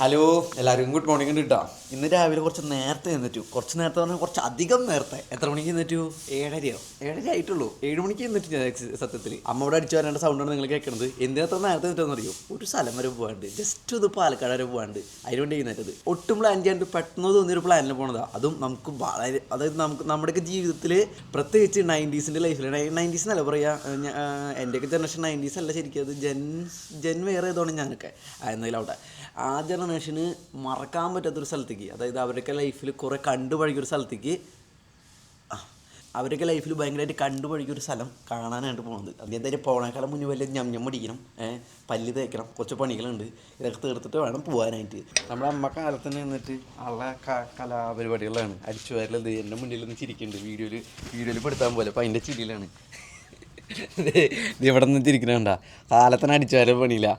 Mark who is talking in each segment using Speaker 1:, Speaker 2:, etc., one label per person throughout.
Speaker 1: Hello എല്ലാവരും good morning ഉണ്ട് കേട്ടോ. ഇന്ന് രാവിലെ കുറച്ച് നേരത്തെ എഴുന്നേറ്റു. കുറച്ച് നേരത്തെ പറഞ്ഞാൽ കുറച്ച് അധികം നേരത്തെ. എത്ര മണിക്ക് എഴുന്നേറ്റു? 7:30 7:30 ആയിട്ടുള്ളൂ. 7 മണിക്ക് എഴുന്നേറ്റ് ഞാൻ സത്യത്തിൽ. അമ്മയോട് അടിച്ചു വരേണ്ട സൗണ്ടാണ് നിങ്ങൾ കേൾക്കുന്നത്. എന്തിനത്ര നേരത്തെ എഴുന്നേറ്റെന്ന് അറിയോ? ഒരു സ്ഥലം വരെ പോകാണ്ട്, ജസ്റ്റ് ഇത് പാലക്കാട് വരെ പോകാണ്ട്, അതിനുവേണ്ടി എഴുന്നേറ്റത്. ഒട്ടും പ്ലാൻ ചെയ്യാണ്ട് പെട്ടെന്ന് തോന്നിയൊരു പ്ലാനിൽ പോണതാണ്. അതും നമുക്ക് വളരെ, അതായത് നമ്മുടെയൊക്കെ ജീവിതത്തിൽ പ്രത്യേകിച്ച് 90s ലൈഫിൽ, 90s എന്നല്ല പറയുക, എൻ്റെയൊക്കെ ജനറേഷൻ 90s അല്ല ശരിക്കും, അത് ജെൻ വേറെ ഏതോണം ഞാനൊക്കെ ആയിരുന്നതിൽ അവിടെ. ആ ജനറേഷന് മറക്കാൻ പറ്റാത്തൊരു സ്ഥലത്തേക്ക്, അതായത് അവരൊക്കെ ലൈഫിൽ കുറേ കണ്ടുപഴകിയൊരു സ്ഥലത്തേക്ക്, അവരൊക്കെ ലൈഫിൽ ഭയങ്കരമായിട്ട് കണ്ടുപഴകിയൊരു സ്ഥലം കാണാനായിട്ട് പോകുന്നത്. എന്തായാലും പോണേക്കാളും മുന്നേ വല്ല ഞം പിടിക്കണം, പല്ല് തേക്കണം, കുറച്ച് പണികളുണ്ട്. ഇതൊക്കെ തീർത്തിട്ട് വേണം പോകാനായിട്ട്. നമ്മുടെ അമ്മ കാലത്ത് തന്നെ നിന്നിട്ട് ഉള്ള കലാപരിപാടികളാണ്. അടിച്ചു വരലത് എൻ്റെ മുന്നിൽ നിന്ന് ചിരിക്കുന്നുണ്ട്. വീഡിയോയിൽ പെടുത്താൻ പോലെ. അപ്പം അതിൻ്റെ ചിരിയിലാണ് ഇവിടെ നിന്ന് ചിരിക്കണണ്ട. കാലത്തന്നെ അടിച്ചു വരൽ പണിയില്ല.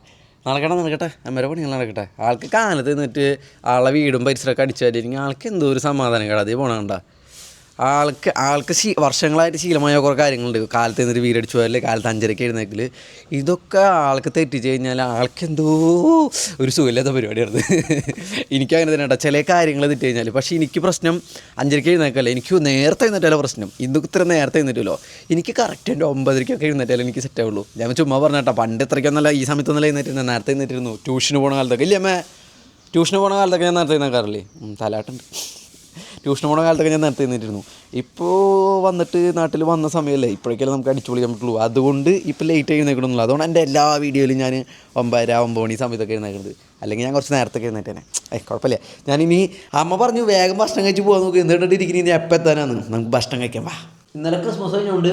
Speaker 1: നടക്കട്ടെ അമ്മേരെ പണികൾ നടക്കട്ടെ. ആൾക്ക് കാലത്ത് നിന്നിട്ട് ആളെ വീടും പരിസരമൊക്കെ അടിച്ചു വരികയാണെങ്കിൽ ആൾക്ക് എന്തോ ഒരു സമാധാനം കടതി പോകണണ്ട. ആൾക്ക് വർഷങ്ങളായിട്ട് ശീലമായ കുറേ കാര്യങ്ങളുണ്ട്. കാലത്ത് നിന്നിട്ട് വീടടിച്ചു പോയാൽ, കാലത്ത് 5:30 എഴുന്നേക്കൽ, ഇതൊക്കെ ആൾക്ക് തെറ്റിച്ച് കഴിഞ്ഞാൽ ആൾക്ക് എന്തോ ഒരു സുഖമില്ലാത്ത പരിപാടിയായിരുന്നു. എനിക്കങ്ങനെ തന്നെ കേട്ടോ ചില കാര്യങ്ങൾ തെറ്റി കഴിഞ്ഞാൽ. പക്ഷേ എനിക്ക് പ്രശ്നം 5:30 എഴുന്നേക്കല്ല, എനിക്ക് നേരത്തെ എഴുന്നേറ്റാലോ പ്രശ്നം. ഇതൊക്കെ ഇത്ര നേരത്തെ എഴുന്നേറ്റല്ലോ. എനിക്ക് കറക്റ്റ് എൻ്റെ 9:30 എഴുന്നേറ്റാലും എനിക്ക് സെറ്റാവുള്ളൂ. ഞാൻ ചുമ്മാ പറഞ്ഞേട്ടാ, പണ്ട് ഇത്രയ്ക്കൊന്നല്ല, ഈ സമയത്തൊന്നല്ല എഴുന്നേറ്റിരുന്നു, നേരത്തെ എഴുന്നേറ്റിരുന്നു. ട്യൂഷന് പോണ കാലത്തൊക്കെ ഇല്ലേ അമ്മേ? ട്യൂഷന് പോണ കാലത്തൊക്കെ ഞാൻ നേരത്തെ എഴുന്നേക്കാറില്ലേ? തലാട്ടുണ്ട്. ട്യൂഷന് പോണ കാലത്തൊക്കെ ഞാൻ നേരത്തെ എഴുന്നേറ്റിരുന്നു. ഇപ്പോൾ വന്നിട്ട് നാട്ടിൽ വന്ന സമയമല്ലേ, ഇപ്പോഴേക്കല്ലേ നമുക്ക് അടിച്ചു പൊളിക്കാൻ പറ്റുള്ളൂ. അതുകൊണ്ട് ഇപ്പോൾ ലേറ്റ് എഴുന്നേക്കണമെന്നുള്ളൂ. അതുകൊണ്ട് എൻ്റെ എല്ലാ വീഡിയോയിലും ഞാൻ 9:30 9 സമയത്തൊക്കെ എഴുന്നേക്കുന്നത്. അല്ലെങ്കിൽ ഞാൻ കുറച്ച് നേരത്തെ എഴുന്നേറ്റേനെ. കുഴപ്പമില്ല. ഞാനിനി അമ്മ പറഞ്ഞു വേഗം ഭക്ഷണം കഴിച്ച് പോകാൻ നോക്കി, എന്നിട്ട് ഇരിക്കുന്നത് ഇനി എപ്പോൾ എത്താനാണ്, നമുക്ക് ഭക്ഷണം കഴിക്കാൻ വാ. ഇന്നലെ ക്രിസ്മസ് കഴിഞ്ഞുകൊണ്ട്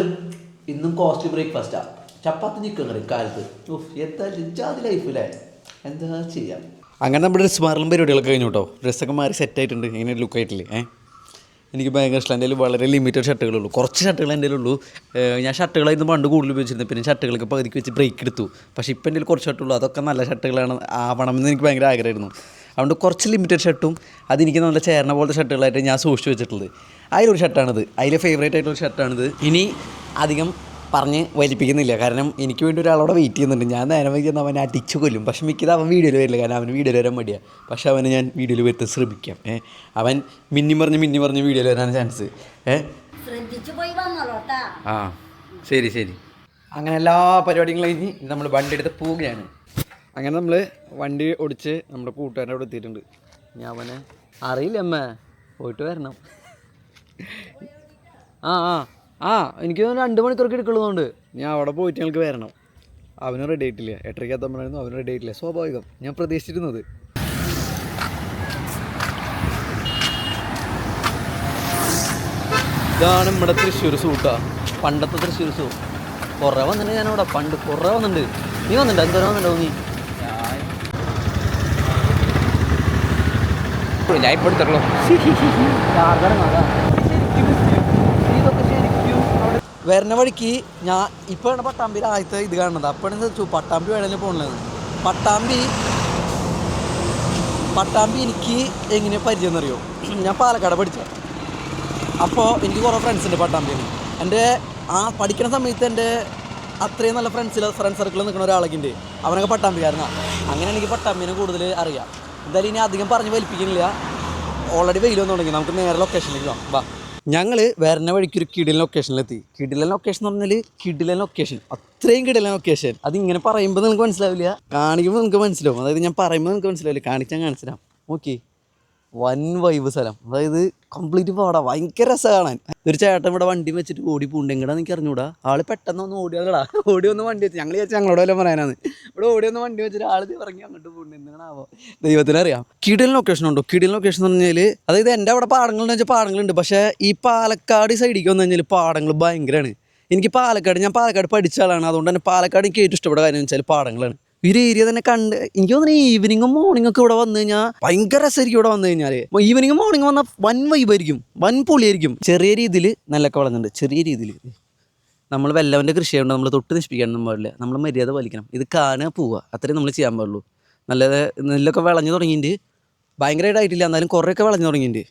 Speaker 1: ഇന്നും കോസ്റ്റ്ലി ബ്രേക്ക്ഫാസ്റ്റാണ്. ചപ്പാത്തി ചിക്കൻ കറി കാലത്ത്. എന്താ ജാതി ലൈഫില്ലേ, എന്താ ചെയ്യാം. അങ്ങനെ നമ്മുടെ ഡ്രസ്സ് മാറലും പരിപാടികളൊക്കെ കഴിഞ്ഞു കേട്ടോ. ഡ്രസ്സൊക്കെ മാറി സെറ്റായിട്ടുണ്ട്. ഇങ്ങനെ ലുക്കായിട്ടില്ലേ? എനിക്ക് ഭയങ്കര ഇഷ്ടം. എൻ്റെ വളരെ ലിമിറ്റഡ് ഷർട്ടുകളുള്ളൂ, കുറച്ച് ഷർട്ടുകൾ എൻ്റെ ഉള്ളൂ. ഞാൻ ഷർട്ടുകളായിരുന്നു പണ്ട് കൂടുതൽ ഉപയോഗിച്ചിരുന്നത്. പിന്നെ ഷർട്ടുകളൊക്കെ പകുതിക്ക് വെച്ച് ബ്രേക്ക് എടുത്തു. പക്ഷേ ഇപ്പം എൻ്റെ കുറച്ച് ഷർട്ടുള്ളൂ. അതൊക്കെ നല്ല ഷർട്ടുകളാണ്, ആവണമെന്ന് എനിക്ക് ഭയങ്കര ആഗ്രഹമായിരുന്നു. അതുകൊണ്ട് കുറച്ച് ലിമിറ്റഡ് ഷർട്ടും അതെനിക്ക് നല്ല ചേർന്ന പോലത്തെ ഷർട്ടുകളായിട്ട് ഞാൻ സൂക്ഷിച്ച് വെച്ചിട്ടുള്ളത്. അതിലൊരു ഷർട്ടാണിത്, അതിലെ ഫേവറേറ്റ് ആയിട്ടുള്ള ഷർട്ടാണിത്. ഇനി അധികം പറഞ്ഞ് വലിപ്പിക്കുന്നില്ല, കാരണം എനിക്ക് വേണ്ടി ഒരാളോടെ വെയിറ്റ് ചെയ്യുന്നുണ്ട്. ഞാൻ നേരം വൈകുന്ന അവനെ അടിച്ചു കൊല്ലും. പക്ഷെ മിക്കത് അവൻ വീഡിയോയിൽ വരില്ല, കാരണം അവന് വീഡിയോയിൽ വരാൻ മടിയാണ്. പക്ഷെ അവന് ഞാൻ വീഡിയോയിൽ വരുത്താൻ ശ്രമിക്കാം. അവൻ മിന്നി പറഞ്ഞ് വീഡിയോയിൽ വരാൻ ചാൻസ്. ആ ശരി. അങ്ങനെ എല്ലാ പരിപാടികളും കഴിഞ്ഞ് നമ്മൾ വണ്ടി എടുത്ത് പോവുകയാണ്. അങ്ങനെ നമ്മൾ വണ്ടി ഓടിച്ച് നമ്മുടെ കൂട്ടുകാരൻ്റെ അവിടെ എത്തിയിട്ടുണ്ട്. ഞാൻ അവനെ അറിയില്ല അമ്മ, പോയിട്ട് വരണം. എനിക്ക് 2 മണിക്കൂറൊക്കെ എടുക്കുള്ളതുകൊണ്ട് ഞാൻ അവിടെ പോയിട്ട് ഞങ്ങൾക്ക് വരണം. അവന് റെഡി ആയിട്ടില്ല. 8:30 എത്തുമ്പോഴായിരുന്നു, അവന് റെഡി ആയിട്ടില്ല. സ്വാഭാവികം, ഞാൻ പ്രതീക്ഷിച്ചിരുന്നത്. ഇതാണ് നമ്മുടെ തൃശ്ശൂർ സൂട്ടാ, പണ്ടത്തെ തൃശ്ശൂർ സൂ. കുറേ വന്നിട്ടുണ്ട് ഞാനവിടെ, പണ്ട് കുറേ വന്നിട്ടുണ്ട്. നീ വന്നിട്ടുണ്ടോ? എന്തോരം വന്നിട്ടുണ്ടോ നീ? ഞാൻ ഇപ്പോൾ എടുത്തല്ലോ. വരുന്ന വഴിക്ക് ഞാൻ ഇപ്പോഴാണ് പട്ടാമ്പിയിൽ ആദ്യത്തെ ഇത് കാണുന്നത്. അപ്പോഴാണ് പട്ടാമ്പി വേണമെങ്കിൽ പോകണത്. പട്ടാമ്പി എനിക്ക് എങ്ങനെ പരിചയം എന്നറിയോ? ഞാൻ പാലക്കാട് പഠിച്ച. അപ്പോൾ എനിക്ക് കുറേ ഫ്രണ്ട്സ് ഉണ്ട് പട്ടാമ്പിയിൽ. എൻ്റെ പഠിക്കുന്ന സമയത്ത് എൻ്റെ അത്രയും നല്ല ഫ്രണ്ട് സർക്കിളിൽ നിൽക്കുന്ന ഒരാളൊക്കെ ഉണ്ട്. അവനൊക്കെ പട്ടാമ്പിക്കാരനാണ്. അങ്ങനെ എനിക്ക് പട്ടാമ്പിനെ കൂടുതൽ അറിയാം. എന്തായാലും ഇനി അധികം പറഞ്ഞ് വലിപ്പിക്കുന്നില്ല. ഓൾറെഡി വെയിൽ വന്നു തുടങ്ങി. നമുക്ക് നേരെ ലൊക്കേഷനിലേക്ക് വാ. ഞങ്ങൾ വരുന്ന വഴിക്ക് ഒരു കിടിലൻ ലൊക്കേഷനിലെത്തി. കിടിലൻ ലൊക്കേഷൻ എന്ന് പറഞ്ഞാൽ കിടിലൻ ലൊക്കേഷൻ, അത്രയും കിടിലൻ ലൊക്കേഷൻ. അതിങ്ങനെ പറയുമ്പോൾ നിങ്ങൾക്ക് മനസ്സിലാവില്ല, കാണിക്കുമ്പോൾ നിങ്ങൾക്ക് മനസ്സിലാവും. അതായത് ഞാൻ പറയുമ്പോൾ നിങ്ങൾക്ക് മനസ്സിലാവില്ല, കാണിച്ചാൽ കാണിച്ചിടാം. ഓക്കെ, വൻ വൈബ് സ്ഥലം. അതായത് കംപ്ലീറ്റ് പാടാ, ഭയങ്കര രസം കാണാൻ. ഒരു ചേട്ടൻ ഇവിടെ വണ്ടി വെച്ചിട്ട് ഓടി പോകുന്നുണ്ട്. എങ്ങടാന്ന് എനിക്ക് അറിഞ്ഞൂടാ. ആൾ പെട്ടെന്ന് ഒന്ന് ഓടി വന്ന് വണ്ടി വെച്ച് ഞങ്ങൾ വിചാരിച്ചാൽ ഞങ്ങളോട് വല്ലതും പറയാനാണ്. ഇവിടെ ഓടി വന്ന് വണ്ടി വെച്ചിട്ട് ആൾ ഇറങ്ങി അങ്ങോട്ട് പോകുന്നുണ്ട്. എന്തിനാണാവോ, ദൈവത്തിനറിയാം. കിടിലൻ ലൊക്കേഷൻ ഉണ്ടോ? കിടിലൻ ലൊക്കേഷൻ എന്ന് പറഞ്ഞാൽ, അതായത് എൻ്റെ അവിടെ പാടങ്ങളെന്ന് വെച്ചാൽ പാടങ്ങളുണ്ട്. പക്ഷേ ഈ പാലക്കാട് സൈഡിലേക്ക് വന്നു കഴിഞ്ഞാൽ പാടങ്ങൾ ഭയങ്കരമാണ്. ഞാൻ പാലക്കാട് പഠിച്ച ആളാണ്. അതുകൊണ്ട് തന്നെ പാലക്കാട് എനിക്ക് ഏറ്റവും ഇഷ്ടപ്പെട്ട കാര്യം എന്ന് വെച്ചാൽ പാടങ്ങളാണ്. ഈ ഒരു ഏരിയ തന്നെ കണ്ട് എനിക്ക് തോന്നുന്നു ഈവനിങ്ങും മോർണിംഗ് ഒക്കെ ഇവിടെ വന്നു കഴിഞ്ഞാൽ ഭയങ്കര രസമായിരിക്കും. ഇവിടെ വന്നു കഴിഞ്ഞാൽ ഈവനിങ്ങും മോർണിംഗ് വന്നാൽ വൻ വൈബായിരിക്കും, വൻ പൊളിയായിരിക്കും. ചെറിയ രീതിയിൽ നെല്ലൊക്കെ വളർന്നുണ്ട്. ചെറിയ രീതിയിൽ നമ്മൾ വെല്ലവൻ്റെ കൃഷി ആയതുകൊണ്ട് നമ്മൾ തൊട്ട് നശിപ്പിക്കാനൊന്നും പാടില്ല. നമ്മൾ മര്യാദ പാലിക്കണം. ഇത് കാണുക പോവുക, അത്രയും നമ്മൾ ചെയ്യാൻ പാടുള്ളൂ. നല്ല നെല്ലൊക്കെ വിളഞ്ഞു തുടങ്ങിയിട്ട് ഭയങ്കരമായിട്ടായിട്ടില്ല, എന്നാലും കുറേയൊക്കെ വിളഞ്ഞു തുടങ്ങിയിട്ടുണ്ട്.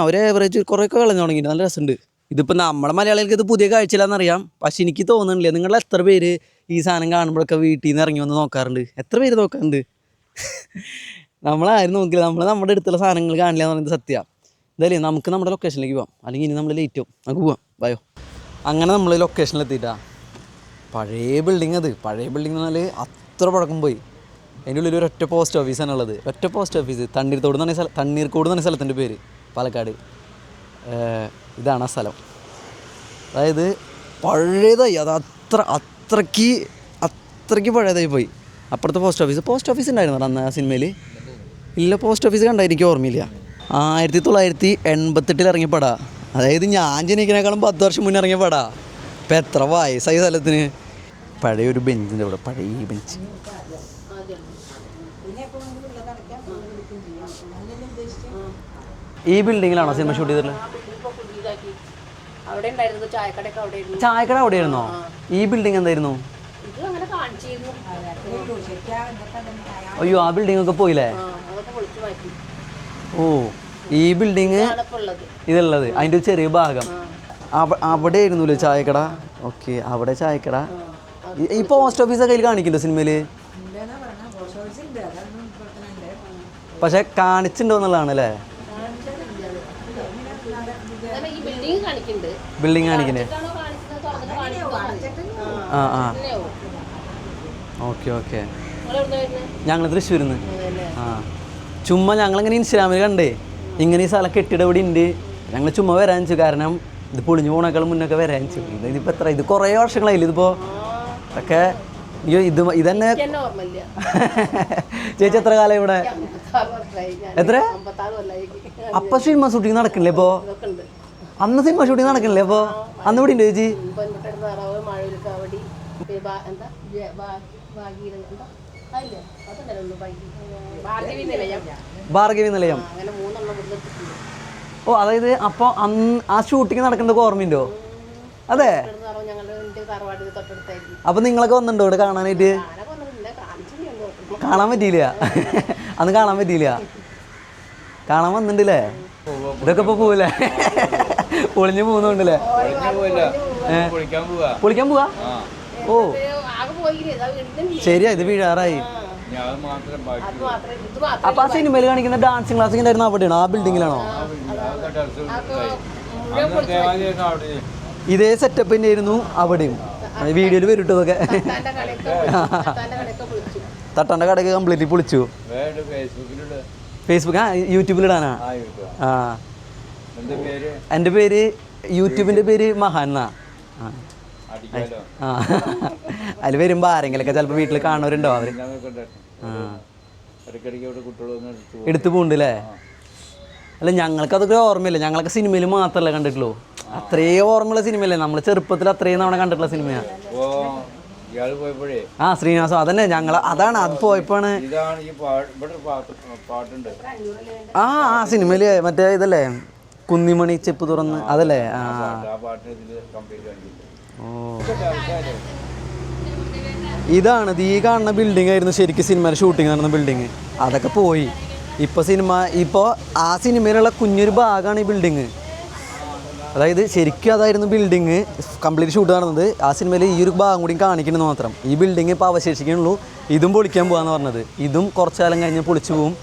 Speaker 1: ഒരു ആവറേജ് കുറേയൊക്കെ വിളഞ്ഞു തുടങ്ങിയിട്ട് നല്ല രസമുണ്ട്. ഇതിപ്പോൾ നമ്മളെ മലയാളികൾക്ക് ഇത് പുതിയ കാഴ്ചയിലാണെന്നറിയാം. പക്ഷെ എനിക്ക് തോന്നുന്നില്ല, നിങ്ങൾ എത്ര പേര് ഈ സാധനം കാണുമ്പോഴൊക്കെ വീട്ടിൽ നിന്ന് ഇറങ്ങി വന്ന് നോക്കാറുണ്ട്? എത്ര പേര് നോക്കാറുണ്ട്? നമ്മളാരും നോക്കില്ല, നമ്മൾ നമ്മുടെ അടുത്തുള്ള സാധനങ്ങൾ കാണില്ല എന്ന് പറയുന്നത് സത്യമാണ്. എന്തായാലും നമുക്ക് നമ്മുടെ ലൊക്കേഷനിലേക്ക് പോവാം, അല്ലെങ്കിൽ ഇനി നമ്മൾ ലേറ്റ് ആവും. നമുക്ക് പോവാം, ബയോ. അങ്ങനെ നമ്മൾ ലൊക്കേഷനിലെത്തിയിട്ടാ. പഴയ ബിൽഡിങ്, അത് പഴയ ബിൽഡിംഗ് എന്ന് പറഞ്ഞാൽ അത്ര പഴക്കം പോയി. അതിൻ്റെ ഉള്ളിൽ ഒരൊറ്റ പോസ്റ്റ് ഓഫീസാണ് ഉള്ളത്. ഒറ്റ പോസ്റ്റ് ഓഫീസ്, തണ്ണീർത്തോട് എന്ന് പറഞ്ഞ തണ്ണീർക്കോട് എന്ന് പറഞ്ഞ സ്ഥലത്തിൻ്റെ പേര്, പാലക്കാട്. ഇതാണ് ആ സ്ഥലം. അതായത് പഴയതായി, അത് അത്രയ്ക്ക് പഴയതായി പോയി. അപ്പുറത്തെ പോസ്റ്റ് ഓഫീസ് ഉണ്ടായിരുന്നു അന്ന് ആ സിനിമയിൽ. ഇല്ല, പോസ്റ്റ് ഓഫീസ് കണ്ടാൽ എനിക്ക് ഓർമ്മയില്ല. 1988 ഇറങ്ങിയ പടാ. അതായത് ഞാൻ ജനിക്കുന്നതിനേക്കാളും 10 വർഷം മുന്നേ ഇറങ്ങിയ പടാ. ഇപ്പം എത്ര വയസ്സായി സ്ഥലത്തിന്. പഴയൊരു ബെഞ്ചിൻ്റെ അവിടെ, പഴയ ബെഞ്ച്. ഈ ബിൽഡിങ്ങിലാണോ സിനിമ ഷൂട്ട് ചെയ്തിട്ടുള്ളത്? ചായക്കട അവിടെയായിരുന്നോ? ഈ ബിൽഡിംഗ് എന്തായിരുന്നു? അയ്യോ, ആ ബിൽഡിംഗ് ഒക്കെ പോയില്ലേ? ഓ, ഈ ബിൽഡിങ് ഇതുള്ളത് അതിൻ്റെ ഒരു ചെറിയ ഭാഗം അവിടെ ആയിരുന്നല്ലോ ചായക്കട. ഓക്കെ, അവിടെ ചായക്കട. ഈ പോസ്റ്റ് ഓഫീസൊക്കെ അതിൽ കാണിക്കുന്നുണ്ടോ സിനിമയിൽ? പക്ഷെ കാണിച്ചിട്ടുണ്ടോ എന്നുള്ളതാണ് അല്ലേ? ബിൽഡിങ് കാണിക്കുന്നേ. ആ ഓക്കെ. ഞങ്ങൾ തൃശ്ശൂരിൽ നിന്ന്. ചുമ്മാ ഞങ്ങളിങ്ങനെ ഇൻസ്റ്റാഗ്രാമിൽ കണ്ടേ ഇങ്ങനെ ഈ സ്ഥലം കെട്ടിട ഇവിടെ ഉണ്ട്. ഞങ്ങൾ ചുമ്മാ വരാൻ വെച്ചു, കാരണം ഇത് പൊളിഞ്ഞു പോണേക്കാളും മുന്നൊക്കെ വരാൻ വെച്ചു. ഇതിപ്പോൾ എത്ര, ഇത് കുറേ വർഷങ്ങളായില്ല ഇതിപ്പോൾ ഒക്കെ. ഇതന്നെ ചേച്ചി എത്ര കാലം ഇവിടെ? എത്ര? അപ്പൊ സിനിമ ഷൂട്ടിങ് നടക്കണില്ലേ ഇപ്പോൾ? അന്ന് സിനിമ ഷൂട്ടിങ് നടക്കണില്ലേ അപ്പോൾ? അന്ന് ഇവിടെ ഉണ്ട് ചേച്ചി? ഭാർഗവി നിലയം. ഓ, അതായത് അപ്പോൾ അന്ന് ആ ഷൂട്ടിങ് നടക്കുന്നത് ഓർമ്മയുണ്ടോ? അതെ. അപ്പൊ നിങ്ങളൊക്കെ വന്നിട്ടുണ്ടോ ഇവിടെ കാണാനായിട്ട്? കാണാൻ പറ്റിയില്ല. അന്ന് കാണാൻ പറ്റിയില്ല. കാണാൻ വന്നിട്ടുണ്ടല്ലേ? ഇതൊക്കെ ഇപ്പൊ പോവില്ലേ? പൊളിഞ്ഞു പോകുന്നുണ്ടല്ലേ? പൊളിക്കാൻ പോവാ? ഓ ശരിയാ, ഇത് വീഴാറായി. അപ്പൊ ആ സിനിമയിൽ കാണിക്കുന്ന ഡാൻസിങ് ക്ലാസ് ഉണ്ടായിരുന്നു അവിടെയാണോ? ആ ബിൽഡിങ്ങിലാണോ? ഇതേ സെറ്റപ്പ് തന്നെയായിരുന്നു അവിടെയും. വീഡിയോയിൽ വരും ഇതൊക്കെ. തട്ടാൻ്റെ കടയൊക്കെ കംപ്ലീറ്റ്ലി പൊളിച്ചു. ഫേസ്ബുക്ക് യൂട്യൂബിലിടാനാ? ആ, എൻ്റെ പേര് യൂട്യൂബിൻ്റെ പേര് മഹാൻ എന്നാ. ആ, അതിൽ വരുമ്പോൾ ആരെങ്കിലൊക്കെ ചിലപ്പോൾ വീട്ടിൽ കാണുന്നവരുണ്ടോ? അവർ എടുത്തു പോകണ്ടല്ലേ? അല്ല, ഞങ്ങൾക്ക് അതൊക്കെ ഓർമ്മയില്ല. ഞങ്ങളൊക്കെ സിനിമയിൽ മാത്രമല്ല കണ്ടിട്ടുള്ളൂ. അത്രയും ഓർമ്മയുള്ള സിനിമയല്ലേ നമ്മൾ ചെറുപ്പത്തിൽ അത്രയും തവണ കണ്ടിട്ടുള്ള സിനിമയാണ്. ആ, ശ്രീനിവാസം. അതന്നെ ഞങ്ങൾ അതാണ് അത് പോയപ്പോഴാണ്. ആ സിനിമയില് മറ്റേ ഇതല്ലേ, കുന്നിമണി ചെപ്പ് തുറന്ന്, അതല്ലേ? ആ ഓ, ഇതാണ് ഈ കാണുന്ന ബിൽഡിംഗ് ആയിരുന്നു ശരിക്കും സിനിമയുടെ ഷൂട്ടിങ് നടന്ന ബിൽഡിങ്. അതൊക്കെ പോയി. ഇപ്പോൾ ആ സിനിമയിലുള്ള കുഞ്ഞൊരു ഭാഗമാണ് ഈ ബിൽഡിങ്. അതായത് ശരിക്കും അതായിരുന്നു ബിൽഡിങ് കംപ്ലീറ്റ് ഷൂട്ട് നടന്നത്. ആ സിനിമയിൽ ഈ ഒരു ഭാഗം കൂടി കാണിക്കണമെന്ന് മാത്രം. ഈ ബിൽഡിങ് ഇപ്പോൾ അവശേഷിക്കുന്നുള്ളൂ. ഇതും പൊളിക്കാൻ പോകാമെന്ന് പറഞ്ഞത്. ഇതും കുറച്ച് കാലം കഴിഞ്ഞ് പൊളിച്ചു പോകും.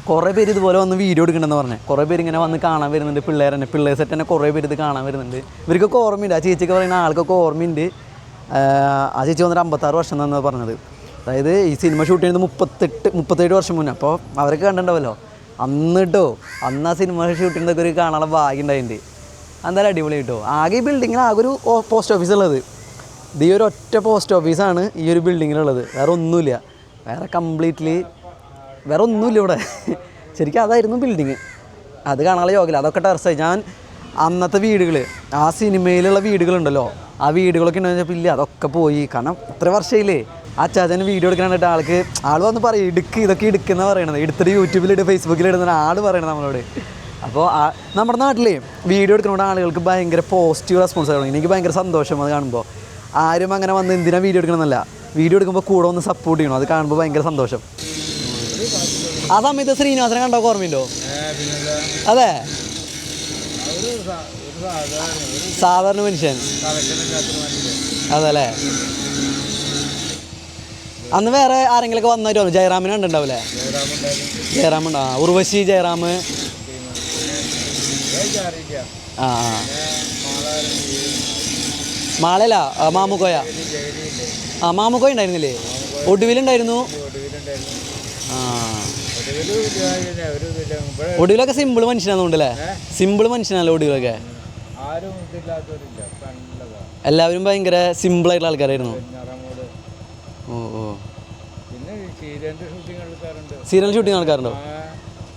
Speaker 1: കുറേ പേര് ഇതുപോലെ വന്ന് വീഡിയോ എടുക്കണമെന്ന് പറഞ്ഞത്. കുറേ പേര് ഇങ്ങനെ വന്ന് കാണാൻ വരുന്നുണ്ട്. പിള്ളേർ സെറ്റ് തന്നെ കുറേ പേര് ഇത് കാണാൻ വരുന്നുണ്ട്. ഇവർക്കൊക്കെ ഓർമ്മയുണ്ട്. ആ ചേച്ചിക്ക് പറയുന്ന ആൾക്കൊക്കെ ഓർമ്മയുണ്ട്. ആ ചേച്ചി വന്നിട്ട് 56 വർഷം എന്നാണ് പറഞ്ഞത്. അതായത് ഈ സിനിമ ഷൂട്ട് ചെയ്യുന്നത് 37 വർഷം മുന്നേ. അപ്പോൾ അവരൊക്കെ കണ്ടിട്ടുണ്ടാവല്ലോ അന്ന് കേട്ടോ. അന്ന് ആ സിനിമ ഷൂട്ട് ചെയ്യുന്നതൊക്കെ ഒരു കാണാനുള്ള ഭാഗ്യം ഉണ്ടായിട്ടുണ്ട്. എന്തായാലും അടിപൊളി കേട്ടോ. ആകെ ഈ ബിൽഡിങ്ങിൽ ആകെ ഒരു പോസ്റ്റ് ഓഫീസ് ഉള്ളത്. ഇത് ഈ ഒരു ഒറ്റ പോസ്റ്റ് ഓഫീസാണ് ഈ ഒരു ബിൽഡിങ്ങിലുള്ളത്. വേറെ ഒന്നുമില്ല. വേറെ ഒന്നുമില്ല ഇവിടെ. ശരിക്കും അതായിരുന്നു ബിൽഡിങ്. അത് കാണാനുള്ള യോഗമില്ല. അതൊക്കെ ടെറസായി. ഞാൻ അന്നത്തെ വീടുകൾ, ആ സിനിമയിലുള്ള വീടുകളുണ്ടല്ലോ, ആ വീടുകളൊക്കെ ഉണ്ടെന്ന് ഇല്ല, അതൊക്കെ പോയി. കാരണം ഇത്ര വർഷമായില്ലേ. ആ ചാച്ചന് വീഡിയോ എടുക്കാനായിട്ട് ആൾ വന്ന് പറയും ഇതൊക്കെ എടുക്കുന്ന പറയണത്. എടുത്തിട്ട് യൂട്യൂബിലിട്ട് ഫേസ്ബുക്കിലിടുന്ന ആൾ പറയണത് നമ്മളോട്. അപ്പോൾ നമ്മുടെ നാട്ടിൽ വീഡിയോ എടുക്കുന്നതുകൊണ്ട് ആളുകൾക്ക് ഭയങ്കര പോസിറ്റീവ് റെസ്പോൺസ് ആയിരുന്നു. എനിക്ക് ഭയങ്കര സന്തോഷം അത് കാണുമ്പോൾ. ആരും അങ്ങനെ വന്ന് എന്തിനാണ് വീഡിയോ എടുക്കണമെന്നല്ല, വീഡിയോ എടുക്കുമ്പോൾ കൂടെ ഒന്ന് സപ്പോർട്ട് ചെയ്യണം. അത് കാണുമ്പോൾ ഭയങ്കര സന്തോഷം. ആ സമയത്ത് ശ്രീനിവാസനെ കണ്ടോ? ഓർമ്മയുണ്ടോ? അതെ, സാധാരണ മനുഷ്യൻ. അതല്ലേ? അന്ന് വേറെ ആരെങ്കിലൊക്കെ വന്നായിട്ട് വന്നു? ജയറാമിനെ കണ്ടിട്ടുണ്ടാവില്ലേ? ജയറാമുണ്ട്. ഉർവശി, ജയറാം. ആ മാളല്ല, മാമുക്കോയ. മാമുക്കോയ ഉണ്ടായിരുന്നില്ലേ? ഒടുവിലുണ്ടായിരുന്നു. ആ ഒടുവിലൊക്കെ സിമ്പിൾ മനുഷ്യനാണെന്നുണ്ടല്ലേ? സിമ്പിൾ മനുഷ്യനല്ലേ ഒടുവിലൊക്കെ? എല്ലാവരും ഭയങ്കര സിമ്പിളായിട്ടുള്ള ആൾക്കാരായിരുന്നു. ഓ ഓ സീരിയൽ ഷൂട്ടിങ് ആൾക്കാരുണ്ടോ?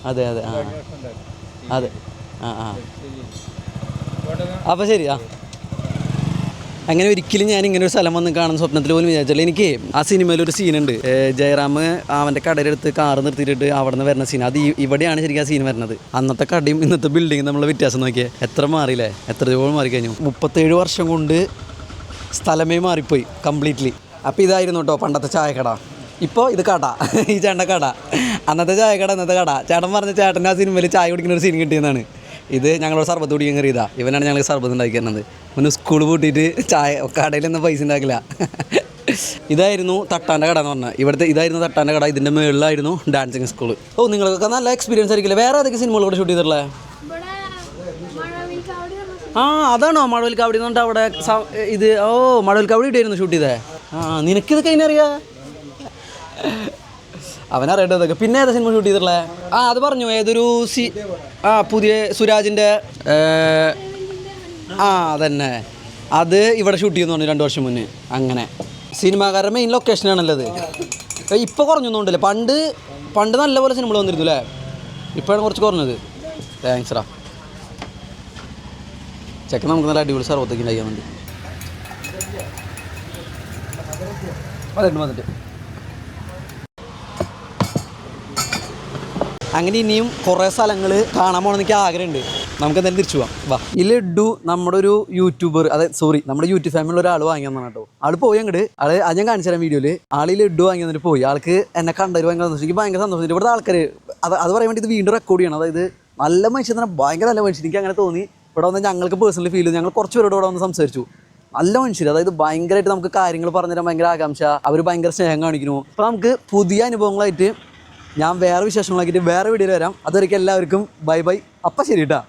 Speaker 1: അതെ അതെ. ആ അതെ. ആ ആ അപ്പോൾ ശരി. അങ്ങനെ ഒരിക്കലും ഞാൻ ഇങ്ങനെ ഒരു സ്ഥലം വന്ന് കാണുന്ന സ്വപ്നത്തിൽ പോലും വിചാരിച്ചില്ല. എനിക്ക് ആ സിനിമയിലൊരു സീനുണ്ട്. ജയറാം അവൻ്റെ കടയിലെടുത്ത് കാറ് നിർത്തിയിട്ട് അവിടെ നിന്ന് വരുന്ന സീൻ. അത് ഇവിടെയാണ് ശരിക്കും ആ സീൻ വരുന്നത്. അന്നത്തെ കടയും ഇന്നത്തെ ബിൽഡിങ്ങും നമ്മളെ വ്യത്യാസം നോക്കിയാൽ എത്ര മാറിയില്ലേ? എത്ര രൂപ മാറിക്കഴിഞ്ഞു. 37 വർഷം കൊണ്ട് സ്ഥലമേ മാറിപ്പോയി കംപ്ലീറ്റ്ലി. അപ്പോൾ ഇതായിരുന്നു കേട്ടോ പണ്ടത്തെ ചായക്കട. ഇപ്പോൾ ഇത് കട, ഈ ചേട്ടൻ്റെ കട. അന്നത്തെ ചായക്കട, ഇന്നത്തെ കട. ചേട്ടൻ പറഞ്ഞ ചേട്ടൻ്റെ ആ സിനിമയിൽ ചായ കുടിക്കുന്ന ഒരു സീൻ കിട്ടിയെന്നാണ്. ഇത് ഞങ്ങളോട് സർബത്ത് കുടിക്കാൻ കയറിയതാ. ഇവനാണ് ഞങ്ങൾക്ക് സർബത്ത് ഉണ്ടാക്കി തരുന്നത്. പിന്നെ സ്കൂൾ പൂട്ടിയിട്ട് ചായ കടയിലൊന്നും പൈസ ഉണ്ടാക്കില്ല. ഇതായിരുന്നു തട്ടാൻ്റെ കട എന്ന് പറഞ്ഞാൽ. ഇതായിരുന്നു തട്ടാൻ്റെ കട. ഇതിൻ്റെ മുകളിലായിരുന്നു ഡാൻസിങ് സ്കൂൾ. ഓ നിങ്ങൾക്കൊക്കെ നല്ല എക്സ്പീരിയൻസ് ആയിരിക്കില്ലേ? വേറെ ഏതൊക്കെ സിനിമകൾ കൂടെ ഷൂട്ട് ചെയ്തിട്ടുള്ളത്? ആ അതാണോ മഴവിൽ കാവടി എന്ന് പറഞ്ഞിട്ട് അവിടെ ഇത്? ഓ മഴവിൽ കാവടി ഇട്ടായിരുന്നു ഷൂട്ട് ചെയ്തേ. ആ നിനക്കിതൊക്കെ അതിനറിയാം? അവനറിയേണ്ടതൊക്കെ. പിന്നെ ഏതാ സിനിമ ഷൂട്ട് ചെയ്തിട്ടുള്ളത്? അത് പറഞ്ഞു ഏതൊരു പുതിയ സുരാജിൻ്റെ. അതന്നെ, അത് ഇവിടെ ഷൂട്ട് ചെയ്യുന്നു പറഞ്ഞു 2 വർഷം മുന്നേ. അങ്ങനെ സിനിമാക്കാരുടെ മെയിൻ ലൊക്കേഷനാണല്ലോ അത്. ഇപ്പോൾ കുറഞ്ഞൊന്നുണ്ടല്ലേ? പണ്ട് നല്ലപോലെ സിനിമകൾ വന്നിരുന്നു അല്ലേ? ഇപ്പോഴാണ് കുറച്ച് കുറഞ്ഞത്. താങ്ക്സ് ചെക്കൻ നമുക്ക് നല്ല അടിപൊളി സർവത്തേക്ക് ഉണ്ടാക്കാൻ വേണ്ടി വന്നിട്ട്. അങ്ങനെ ഇനിയും കുറേ സ്ഥലങ്ങൾ കാണാൻ പോകണമെന്ന് എനിക്ക് ആഗ്രഹമുണ്ട്. നമുക്ക് എന്തായാലും തിരിച്ചു പോവാം. വാ. ഈ ലഡ്ഡു നമ്മുടെ ഒരു യൂട്യൂബർ, നമ്മുടെ യൂട്യൂബ് ഫാമിലിയുള്ള ഒരാൾ വാങ്ങിയെന്നാണ് കേട്ടോ. ആൾ പോയി അങ്ങോട്ട്. അത് ഞാൻ കാണിച്ചു തരാം വീഡിയോയിൽ. ആൾ ഈ ലഡ്ഡു വാങ്ങി വന്നിട്ട് പോയി. ആൾക്ക് എന്നെ കണ്ടൊരു ഭയങ്കര സന്തോഷം. എനിക്ക് ഭയങ്കര സന്തോഷം. ഇവിടുത്തെ ആൾക്കാർ അത് പറയാൻ വേണ്ടി ഇത് വീണ്ടും റെക്കോർഡ് ചെയ്യണം. അതായത് നല്ല മനുഷ്യൻ തന്നെ, ഭയങ്കര നല്ല മനുഷ്യൻ. എനിക്ക് അങ്ങനെ തോന്നി. ഇവിടെ വന്ന് ഞങ്ങൾക്ക് പേഴ്സണലി ഫീൽ ചെയ്തു. ഞങ്ങൾ കുറച്ച് പേരോട് ഇവിടെ വന്ന് സംസാരിച്ചു. നല്ല മനുഷ്യർ, അതായത് ഭയങ്കരമായിട്ട് നമുക്ക് കാര്യങ്ങൾ പറഞ്ഞുതരാൻ ഭയങ്കര ആകാംക്ഷ. അവർ ഭയങ്കര സ്നേഹം കാണിക്കുന്നു. അപ്പോൾ നമുക്ക് പുതിയ അനുഭവങ്ങളായിട്ട് ഞാൻ വേറെ വിശേഷങ്ങളാക്കിയിട്ട് വേറെ വീഡിയോയിൽ വരാം. അതുവരെയ്ക്കും എല്ലാവർക്കും ബൈ ബൈ. അപ്പം ശരി കേട്ടോ.